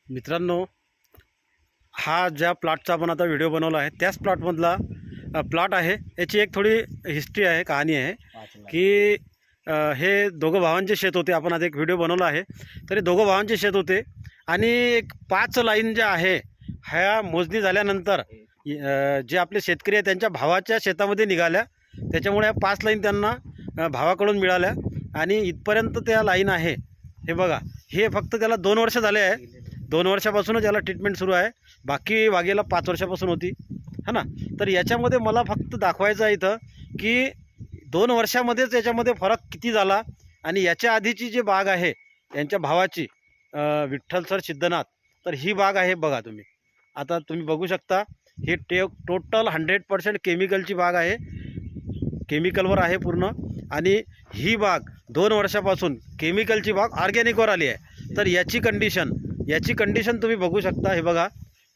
मित्रांनो, हा ज्या प्लॉटचा आपण आता व्हिडिओ बनवला आहे त्याच प्लॉटमधला प्लॉट आहे। याची एक थोडी हिस्ट्री आहे, कहाणी आहे की हे दोघं भावांचे शेत होते। आपण आता एक व्हिडिओ बनवला आहे, तर हे दोघं भावांचे शेत होते आणि एक 5 लाईन ज्या आहे ह्या मोजणी झाल्यानंतर जे आपले शेतकरी आहे त्यांच्या भावाच्या शेतामध्ये निघाल्या। त्याच्यामुळे ह्या 5 लाईन त्यांना भावाकडून मिळाल्या आणि इथपर्यंत त्या लाईन आहे। हे बघा, हे फक्त त्याला 2 वर्ष झाले आहे। 2 वर्षापासूनच याला ट्रीटमेंट सुरू आहे। बाकी बागेला 5 वर्षापासून होती, है ना। तर याच्यामध्ये मला फक्त दाखवायचं आहे इथं की 2 वर्षामध्येच याच्यामध्ये फरक किती झाला। आणि याच्या आधीची जी बाग आहे यांच्या भावाची विठ्ठल सर सिद्धनाथ, तर ही बाग आहे बघा तुम्ही। आता तुम्ही बघू शकता, हे टोटल 100% केमिकलची बाग आहे, केमिकलवर आहे पूर्ण। आणि ही बाग 2 वर्षापासून केमिकलची बाग ऑर्गॅनिकवर आली आहे। तर याची कंडिशन तुम्ही बघू शकता। हे बघा,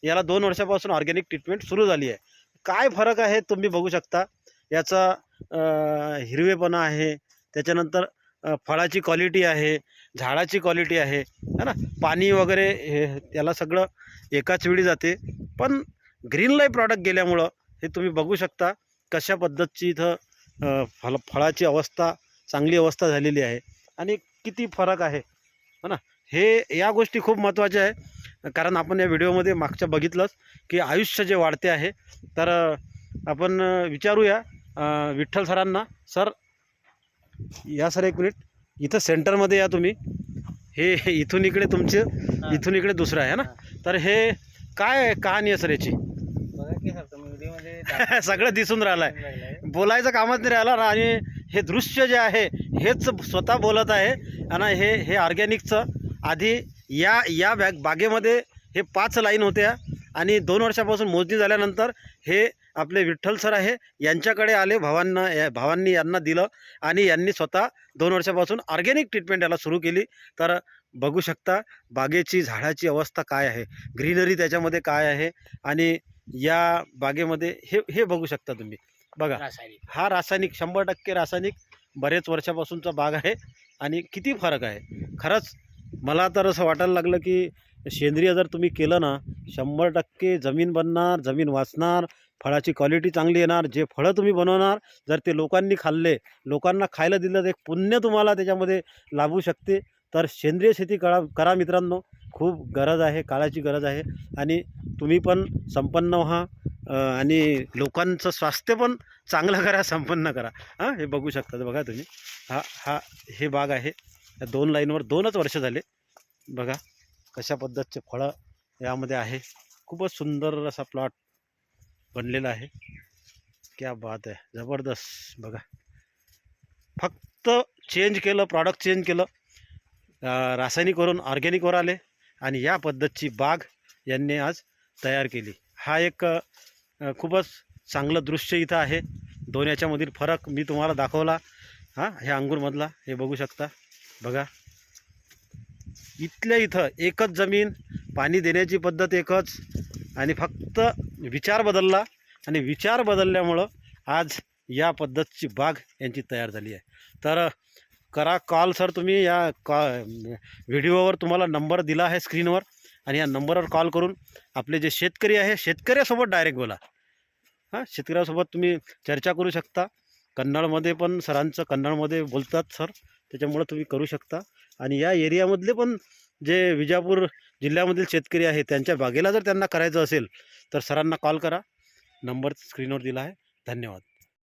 याला 2 वर्षापासून ऑर्गॅनिक ट्रीटमेंट सुरू झाली आहे। काय फरक आहे तुम्ही बघू शकता। याचा हिरवेपणा आहे, त्याच्यानंतर फळाची क्वालिटी आहे, झाडाची क्वालिटी आहे, है ना। पाणी वगैरे हे याला सगळं एकाच वेळी जाते। पण ग्रीन लाईफ प्रॉडक्ट गेल्यामुळं हे तुम्ही बघू शकता कशा पद्धतीची इथं फळाची अवस्था, चांगली अवस्था झालेली आहे आणि किती फरक आहे, है ना। हे या गोष्टी खूप महत्त्वाच्या आहे, कारण आपण या व्हिडिओमध्ये मागच्या बघितलंच की आयुष्य जे वाढते आहे। तर आपण विचारूया विठ्ठल सरांना। सर या, सर एक मिनिट, इथं सेंटरमध्ये या तुम्ही। हे इथून इकडे तुमचे, इथून इकडे दुसरं आहे ना। तर हे काय कहाणी आहे सर याची? बघा की सर, तुम्ही व्हिडिओमध्ये सगळं दिसून राहिलं आहे, बोलायचं कामच नाही राहिलं ना। आणि हे दृश्य जे आहे हेच स्वतः बोलत आहे। आणि हे ऑर्गॅनिकचं आधी या बागेमध्ये हे 5 लाईन होत्या आणि 2 वर्षापासून मोजणी झाल्यानंतर हे आपले विठ्ठल सर आहे यांच्याकडे आले। भावांनी यांना दिलं आणि यांनी स्वतः 2 वर्षापासून ऑर्गॅनिक ट्रीटमेंट याला सुरू केली। तर बघू शकता बागेची, झाडाची अवस्था काय आहे, ग्रीनरी त्याच्यामध्ये काय आहे। आणि या बागेमध्ये हे बघू शकता तुम्ही। बघा, हा रासायनिक 100% रासायनिक बरेच वर्षापासूनचा बाग आहे आणि किती फरक आहे। खरंच मला तर असं वाटायला लागलं की सेंद्रिय जर तुम्ही केलं ना, 100% जमीन बनणार, जमीन वाचणार, फळाची क्वालिटी चांगली येणार। जे फळं तुम्ही बनवणार जर ते लोकांनी खाल्ले, लोकांना खायला दिलं, तर एक पुण्य तुम्हाला त्याच्यामध्ये लाभू शकते। तर सेंद्रिय शेती करा मित्रांनो, खूप गरज आहे, काळाची गरज आहे। आणि तुम्ही पण संपन्न व्हा आणि लोकांचं स्वास्थ्य पण चांगलं करा, संपन्न करा। हां, हे बघू शकता बघा तुम्ही। हे बाग आहे, या 2 लाईनवर 2च वर्ष झाले। बघा कशा पद्धतीचे फळं यामध्ये आहे। खूपच सुंदर असा प्लॉट बनलेला आहे। क्या बात आहे, जबरदस्त। बघा, फक्त चेंज केलं, प्रॉडक्ट चेंज केलं, रासायनिकवरून ऑर्गॅनिकवर आले आणि या पद्धतीची बाग यांनी आज तयार केली। हा एक खूपच चांगलं दृश्य इथं आहे। 2 याच्यामधील फरक मी तुम्हाला दाखवला। हे अंगूरमधला हे बघू शकता। बघा, इथल्या इथं एकच जमीन, पाणी देण्याची पद्धत एकच, आणि फक्त विचार बदलला आणि विचार बदलल्यामुळं आज या पद्धतीची बाग यांची तयार झाली आहे। तर करा कॉल सर तुम्ही। या व्हिडिओवर तुम्हाला नंबर दिला आहे स्क्रीनवर, आणि या नंबरवर कॉल करून आपले जे शेतकरी आहे शेतकऱ्यासोबत डायरेक्ट बोला। शेतकऱ्यासोबत तुम्ही चर्चा करू शकता। कन्नडमध्ये पण सरांचं कन्नडमध्ये बोलतात सर, त्याच्यामुळं तुम्ही करू शकता। आणि या एरियामधले पण जे विजापूर जिल्ह्यामधील शेतकरी आहे त्यांच्या बागेला जर त्यांना करायचं असेल तर सरांना कॉल करा। नंबर स्क्रीनवर दिला आहे। धन्यवाद।